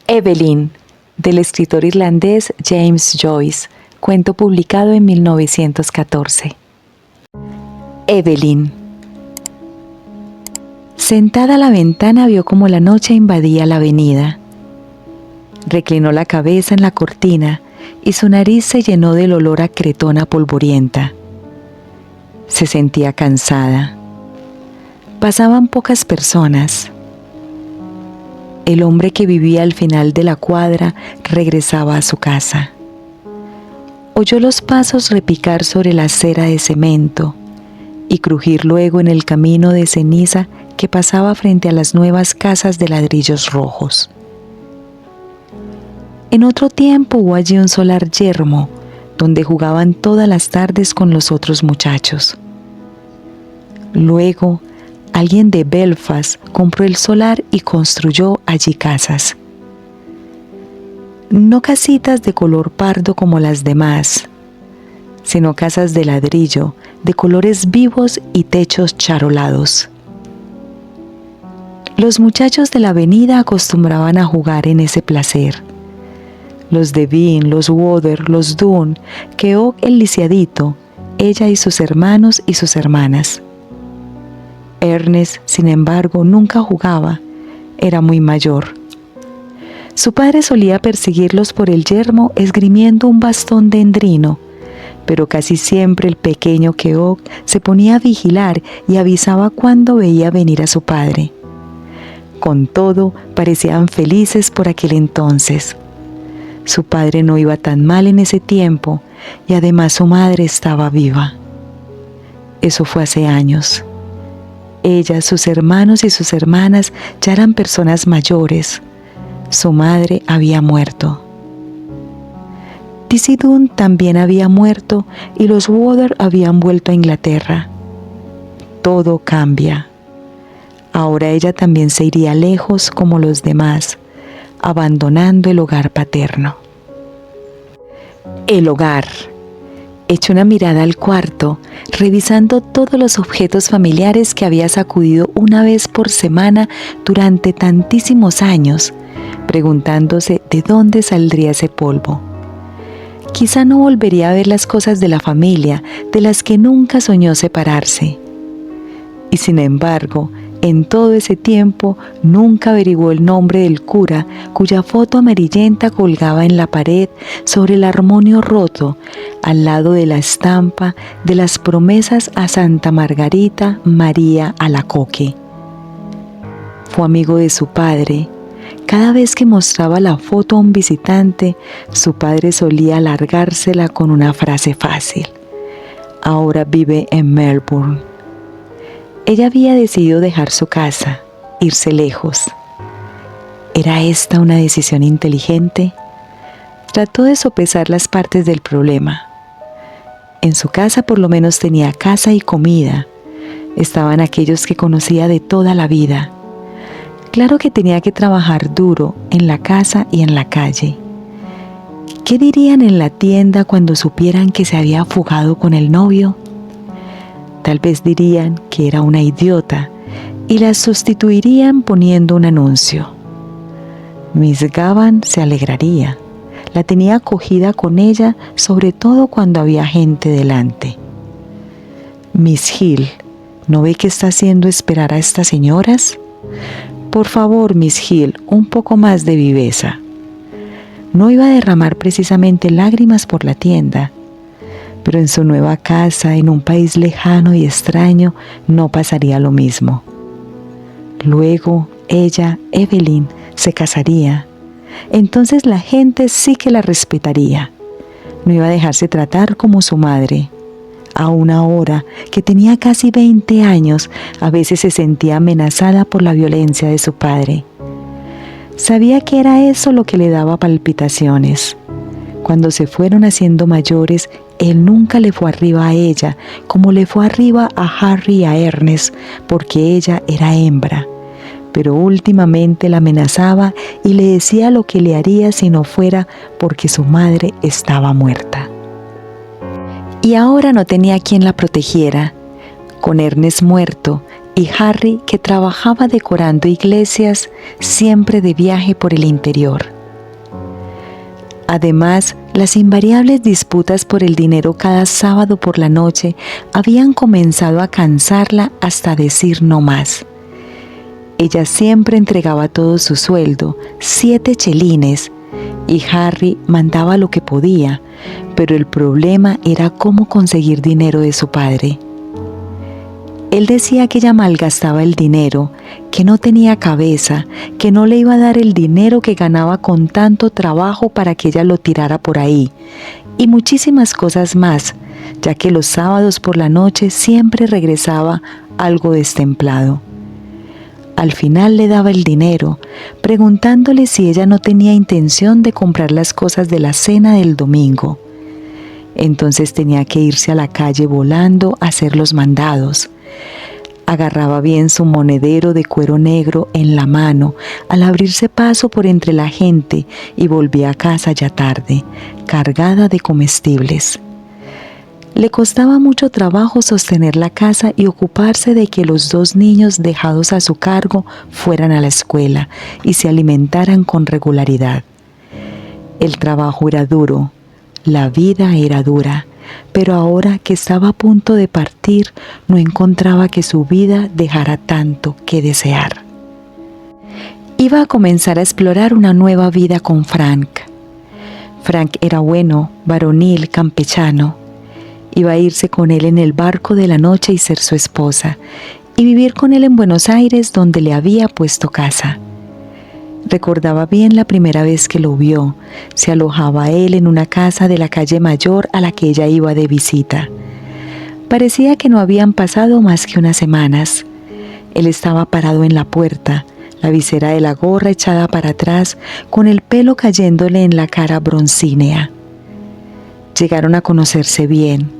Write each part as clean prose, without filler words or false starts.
Evelyn, del escritor irlandés James Joyce, cuento publicado en 1914. Evelyn. Sentada a la ventana vio cómo la noche invadía la avenida. Reclinó la cabeza en la cortina y su nariz se llenó del olor a cretona polvorienta. Se sentía cansada. Pasaban pocas personas. El hombre que vivía al final de la cuadra regresaba a su casa. Oyó los pasos repicar sobre la acera de cemento y crujir luego en el camino de ceniza que pasaba frente a las nuevas casas de ladrillos rojos. En otro tiempo hubo allí un solar yermo donde jugaban todas las tardes con los otros muchachos. Luego, alguien de Belfast compró el solar y construyó allí casas. No casitas de color pardo como las demás, sino casas de ladrillo, de colores vivos y techos charolados. Los muchachos de la avenida acostumbraban a jugar en ese placer. Los Devine, los Wather, los Dunn, Keogh el lisiadito, ella y sus hermanos y sus hermanas. Ernest, sin embargo, nunca jugaba, era muy mayor. Su padre solía perseguirlos por el yermo esgrimiendo un bastón de endrino, pero casi siempre el pequeño Keogh se ponía a vigilar y avisaba cuando veía venir a su padre. Con todo, parecían felices por aquel entonces. Su padre no iba tan mal en ese tiempo y además su madre estaba viva. Eso fue hace años. Ella, sus hermanos y sus hermanas ya eran personas mayores. Su madre había muerto. Dizzy Dunn también había muerto y los Wather habían vuelto a Inglaterra. Todo cambia. Ahora ella también se iría lejos como los demás, abandonando el hogar paterno. El hogar. Echó una mirada al cuarto, revisando todos los objetos familiares que había sacudido una vez por semana durante tantísimos años, preguntándose de dónde saldría ese polvo. Quizá no volvería a ver las cosas de la familia, de las que nunca soñó separarse. Y sin embargo, en todo ese tiempo nunca averiguó el nombre del cura cuya foto amarillenta colgaba en la pared sobre el armonio roto, al lado de la estampa de las promesas a Santa Margarita María Alacoque. Fue amigo de su padre. Cada vez que mostraba la foto a un visitante, su padre solía alargársela con una frase fácil. Ahora vive en Melbourne. Ella había decidido dejar su casa, irse lejos. ¿Era esta una decisión inteligente? Trató de sopesar las partes del problema. En su casa por lo menos tenía casa y comida. Estaban aquellos que conocía de toda la vida. Claro que tenía que trabajar duro en la casa y en la calle. ¿Qué dirían en la tienda cuando supieran que se había fugado con el novio? Tal vez dirían que era una idiota y la sustituirían poniendo un anuncio. Miss Gavan se alegraría. La tenía acogida con ella, sobre todo cuando había gente delante. Miss Hill, ¿no ve que está haciendo esperar a estas señoras? Por favor, Miss Hill, un poco más de viveza. No iba a derramar precisamente lágrimas por la tienda, pero en su nueva casa, en un país lejano y extraño, no pasaría lo mismo. Luego, ella, Evelyn, se casaría. Entonces la gente sí que la respetaría. No iba a dejarse tratar como su madre. Aún ahora, que tenía casi 20 años, a veces se sentía amenazada por la violencia de su padre. Sabía que era eso lo que le daba palpitaciones. Cuando se fueron haciendo mayores, él nunca le fue arriba a ella, como le fue arriba a Harry y a Ernest, porque ella era hembra. Pero últimamente la amenazaba y le decía lo que le haría si no fuera porque su madre estaba muerta. Y ahora no tenía quien la protegiera. Con Ernest muerto y Harry, que trabajaba decorando iglesias, siempre de viaje por el interior. Además, las invariables disputas por el dinero cada sábado por la noche habían comenzado a cansarla hasta decir no más. Ella siempre entregaba todo su sueldo, 7 chelines, y Harry mandaba lo que podía, pero el problema era cómo conseguir dinero de su padre. Él decía que ella malgastaba el dinero, que no tenía cabeza, que no le iba a dar el dinero que ganaba con tanto trabajo para que ella lo tirara por ahí, y muchísimas cosas más, ya que los sábados por la noche siempre regresaba algo destemplado. Al final le daba el dinero, preguntándole si ella no tenía intención de comprar las cosas de la cena del domingo. Entonces tenía que irse a la calle volando a hacer los mandados. Agarraba bien su monedero de cuero negro en la mano al abrirse paso por entre la gente y volvía a casa ya tarde, cargada de comestibles. Le costaba mucho trabajo sostener la casa y ocuparse de que los 2 niños dejados a su cargo fueran a la escuela y se alimentaran con regularidad. El trabajo era duro, la vida era dura, pero ahora que estaba a punto de partir, no encontraba que su vida dejara tanto que desear. Iba a comenzar a explorar una nueva vida con Frank. Frank era bueno, varonil, campechano. Iba a irse con él en el barco de la noche y ser su esposa, y vivir con él en Buenos Aires, donde le había puesto casa. Recordaba bien la primera vez que lo vio. Se alojaba él en una casa de la calle Mayor a la que ella iba de visita. Parecía que no habían pasado más que unas semanas. Él estaba parado en la puerta, la visera de la gorra echada para atrás, con el pelo cayéndole en la cara broncínea. Llegaron a conocerse bien.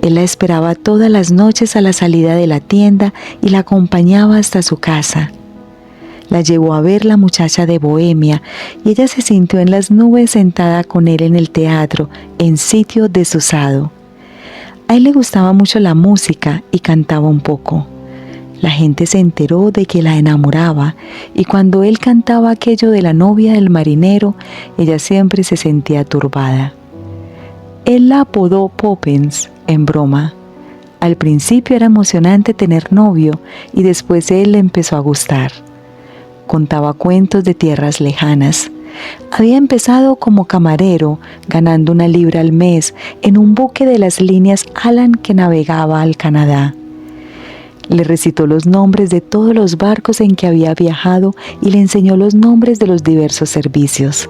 Él la esperaba todas las noches a la salida de la tienda y la acompañaba hasta su casa. La llevó a ver La muchacha de Bohemia y ella se sintió en las nubes sentada con él en el teatro, en sitio desusado. A él le gustaba mucho la música y cantaba un poco. La gente se enteró de que la enamoraba y cuando él cantaba aquello de la novia del marinero, ella siempre se sentía turbada. Él la apodó Poppins, en broma. Al principio era emocionante tener novio y después él le empezó a gustar. Contaba cuentos de tierras lejanas. Había empezado como camarero, ganando 1 libra al mes en un buque de las líneas Alan que navegaba al Canadá. Le recitó los nombres de todos los barcos en que había viajado y le enseñó los nombres de los diversos servicios.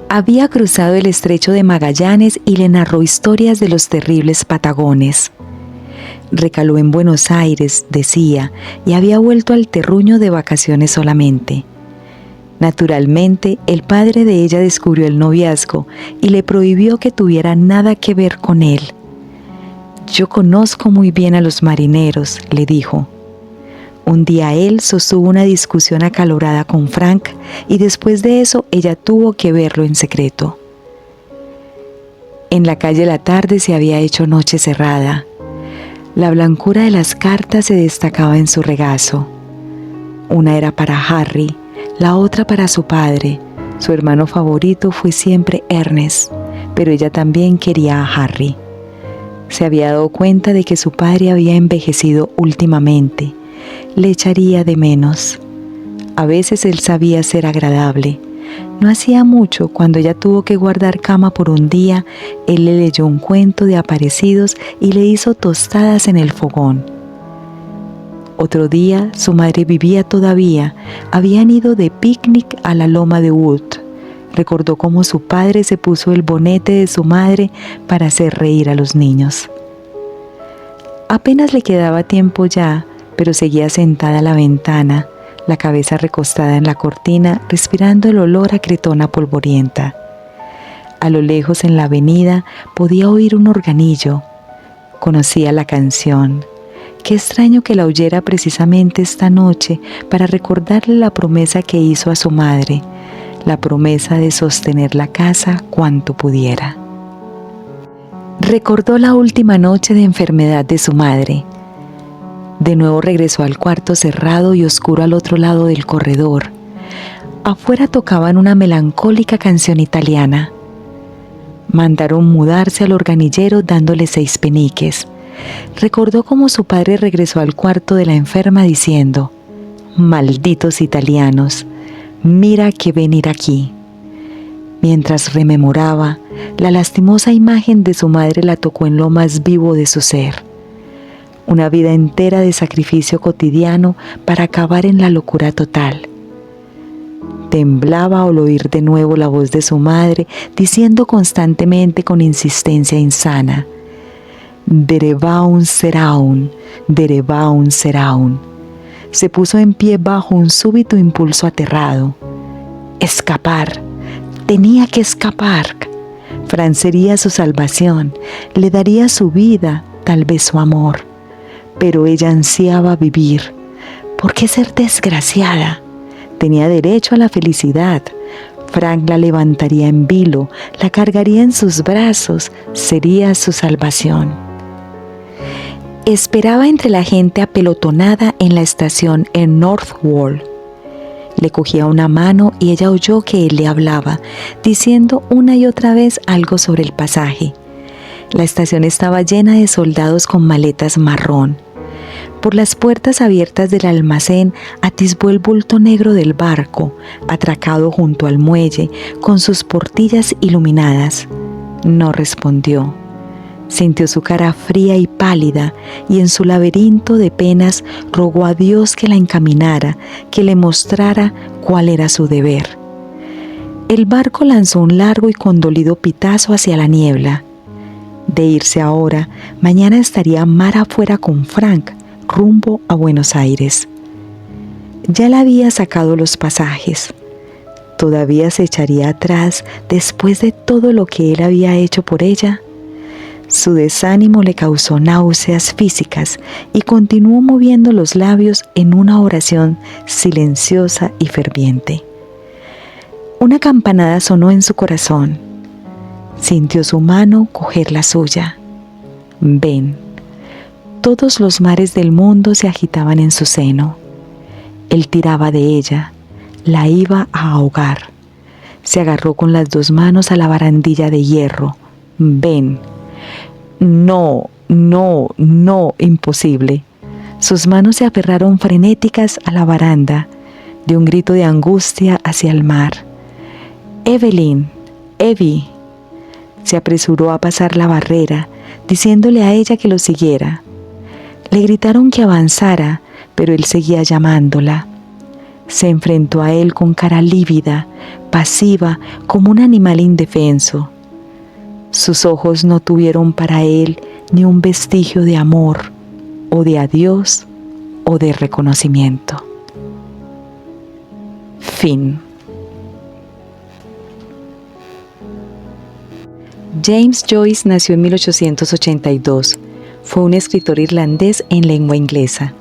Había cruzado el estrecho de Magallanes y le narró historias de los terribles Patagones. Recaló en Buenos Aires, decía, y había vuelto al terruño de vacaciones solamente. Naturalmente, el padre de ella descubrió el noviazgo y le prohibió que tuviera nada que ver con él. «Yo conozco muy bien a los marineros», le dijo. Un día él sostuvo una discusión acalorada con Frank y después de eso ella tuvo que verlo en secreto. En la calle la tarde se había hecho noche cerrada. La blancura de las cartas se destacaba en su regazo. Una era para Harry, la otra para su padre. Su hermano favorito fue siempre Ernest, pero ella también quería a Harry. Se había dado cuenta de que su padre había envejecido últimamente. Le echaría de menos. A veces él sabía ser agradable. No hacía mucho, cuando ella tuvo que guardar cama por un día, él le leyó un cuento de aparecidos y le hizo tostadas en el fogón. Otro día, su madre vivía todavía. Habían ido de picnic a la loma de Wood. Recordó cómo su padre se puso el bonete de su madre para hacer reír a los niños. Apenas le quedaba tiempo ya, pero seguía sentada a la ventana, la cabeza recostada en la cortina, respirando el olor a cretona polvorienta. A lo lejos en la avenida podía oír un organillo. Conocía la canción. Qué extraño que la oyera precisamente esta noche para recordarle la promesa que hizo a su madre, la promesa de sostener la casa cuanto pudiera. Recordó la última noche de enfermedad de su madre. De nuevo regresó al cuarto cerrado y oscuro al otro lado del corredor. Afuera tocaban una melancólica canción italiana. Mandaron mudarse al organillero dándole 6 peniques. Recordó cómo su padre regresó al cuarto de la enferma diciendo: «Malditos italianos, mira que venir aquí». Mientras rememoraba, la lastimosa imagen de su madre la tocó en lo más vivo de su ser. Una vida entera de sacrificio cotidiano para acabar en la locura total. Temblaba al oír de nuevo la voz de su madre diciendo constantemente con insistencia insana: «Derevaun seraun, derevaun seraun». Se puso en pie bajo un súbito impulso aterrado. Escapar, tenía que escapar. Fran sería su salvación, le daría su vida, tal vez su amor. Pero ella ansiaba vivir. ¿Por qué ser desgraciada? Tenía derecho a la felicidad. Frank la levantaría en vilo, la cargaría en sus brazos, sería su salvación. Esperaba entre la gente apelotonada en la estación en Northwold. Le cogía una mano y ella oyó que él le hablaba, diciendo una y otra vez algo sobre el pasaje. La estación estaba llena de soldados con maletas marrón. Por las puertas abiertas del almacén atisbó el bulto negro del barco, atracado junto al muelle, con sus portillas iluminadas. No respondió. Sintió su cara fría y pálida, y en su laberinto de penas rogó a Dios que la encaminara, que le mostrara cuál era su deber. El barco lanzó un largo y condolido pitazo hacia la niebla. De irse ahora, mañana estaría mar afuera con Frank, rumbo a Buenos Aires. Ya le había sacado los pasajes. ¿Todavía se echaría atrás después de todo lo que él había hecho por ella? Su desánimo le causó náuseas físicas y continuó moviendo los labios en una oración silenciosa y ferviente. Una campanada sonó en su corazón. Sintió su mano coger la suya. Ven. Todos los mares del mundo se agitaban en su seno. Él tiraba de ella, la iba a ahogar. Se agarró con las 2 manos a la barandilla de hierro. Ven. No, no, no, imposible. Sus manos se aferraron frenéticas a la baranda, de un grito de angustia hacia el mar. Evelyn, Evie. Se apresuró a pasar la barrera, diciéndole a ella que lo siguiera. Le gritaron que avanzara, pero él seguía llamándola. Se enfrentó a él con cara lívida, pasiva, como un animal indefenso. Sus ojos no tuvieron para él ni un vestigio de amor, o de adiós, o de reconocimiento. Fin. James Joyce nació en 1882. Fue un escritor irlandés en lengua inglesa,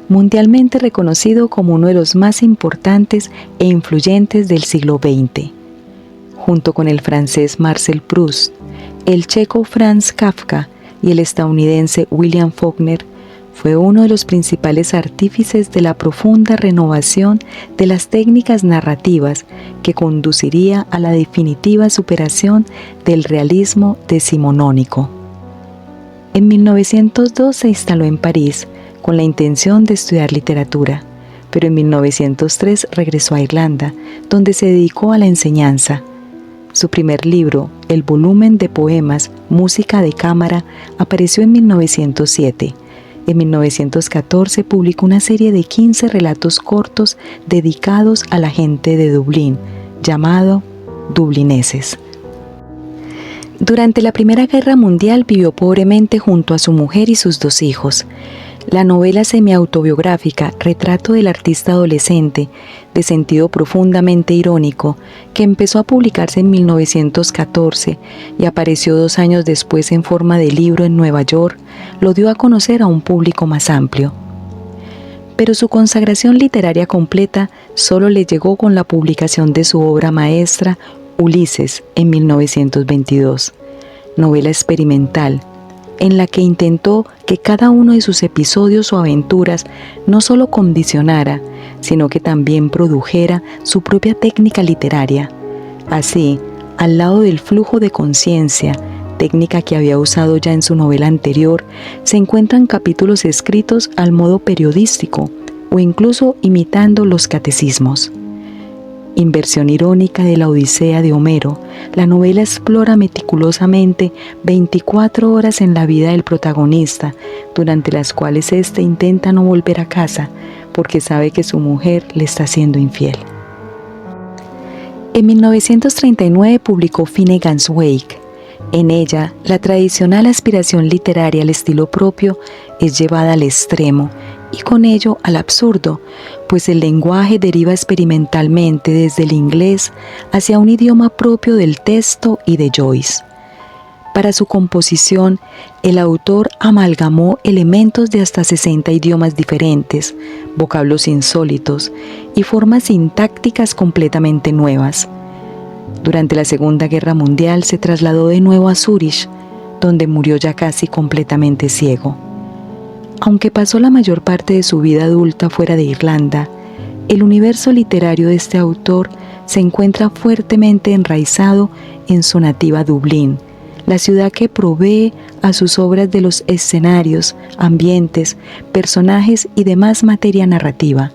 mundialmente reconocido como uno de los más importantes e influyentes del siglo XX. Junto con el francés Marcel Proust, el checo Franz Kafka y el estadounidense William Faulkner, fue uno de los principales artífices de la profunda renovación de las técnicas narrativas que conduciría a la definitiva superación del realismo decimonónico. En 1902 se instaló en París con la intención de estudiar literatura, pero en 1903 regresó a Irlanda, donde se dedicó a la enseñanza. Su primer libro, el volumen de poemas Música de cámara, apareció en 1907. En 1914 publicó una serie de 15 relatos cortos dedicados a la gente de Dublín, llamado Dublineses. Durante la Primera Guerra Mundial vivió pobremente junto a su mujer y sus 2 hijos. La novela semi-autobiográfica Retrato del artista adolescente, de sentido profundamente irónico, que empezó a publicarse en 1914 y apareció 2 años después en forma de libro en Nueva York, lo dio a conocer a un público más amplio. Pero su consagración literaria completa solo le llegó con la publicación de su obra maestra Ulises en 1922, novela experimental, en la que intentó que cada uno de sus episodios o aventuras no solo condicionara, sino que también produjera su propia técnica literaria. Así, al lado del flujo de conciencia, técnica que había usado ya en su novela anterior, se encuentran capítulos escritos al modo periodístico o incluso imitando los catecismos. Inversión irónica de la Odisea de Homero, la novela explora meticulosamente 24 horas en la vida del protagonista, durante las cuales éste intenta no volver a casa porque sabe que su mujer le está siendo infiel. En 1939 publicó Finnegans Wake. En ella, la tradicional aspiración literaria al estilo propio es llevada al extremo y con ello al absurdo, pues el lenguaje deriva experimentalmente desde el inglés hacia un idioma propio del texto y de Joyce. Para su composición, el autor amalgamó elementos de hasta 60 idiomas diferentes, vocablos insólitos y formas sintácticas completamente nuevas. Durante la Segunda Guerra Mundial se trasladó de nuevo a Zúrich, donde murió ya casi completamente ciego. Aunque pasó la mayor parte de su vida adulta fuera de Irlanda, el universo literario de este autor se encuentra fuertemente enraizado en su nativa Dublín, la ciudad que provee a sus obras de los escenarios, ambientes, personajes y demás materia narrativa.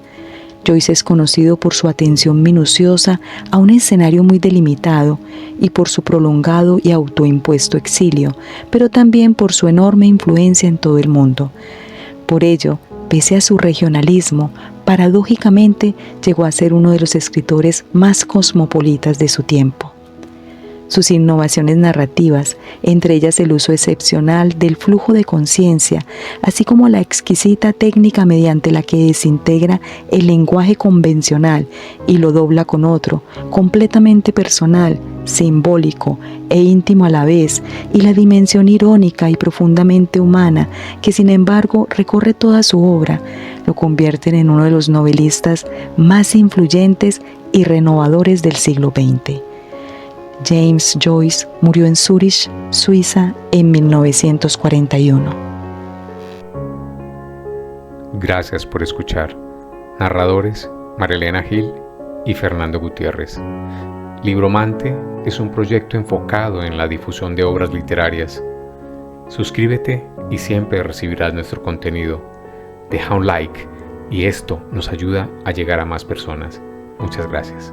Joyce es conocido por su atención minuciosa a un escenario muy delimitado y por su prolongado y autoimpuesto exilio, pero también por su enorme influencia en todo el mundo. Por ello, pese a su regionalismo, paradójicamente llegó a ser uno de los escritores más cosmopolitas de su tiempo. Sus innovaciones narrativas, entre ellas el uso excepcional del flujo de conciencia, así como la exquisita técnica mediante la que desintegra el lenguaje convencional y lo dobla con otro, completamente personal, simbólico e íntimo a la vez, y la dimensión irónica y profundamente humana que sin embargo recorre toda su obra, lo convierten en uno de los novelistas más influyentes y renovadores del siglo XX. James Joyce murió en Zúrich, Suiza, en 1941. Gracias por escuchar. Narradores: Marilena Gil y Fernando Gutiérrez. Libromante es un proyecto enfocado en la difusión de obras literarias. Suscríbete y siempre recibirás nuestro contenido. Deja un like y esto nos ayuda a llegar a más personas. Muchas gracias.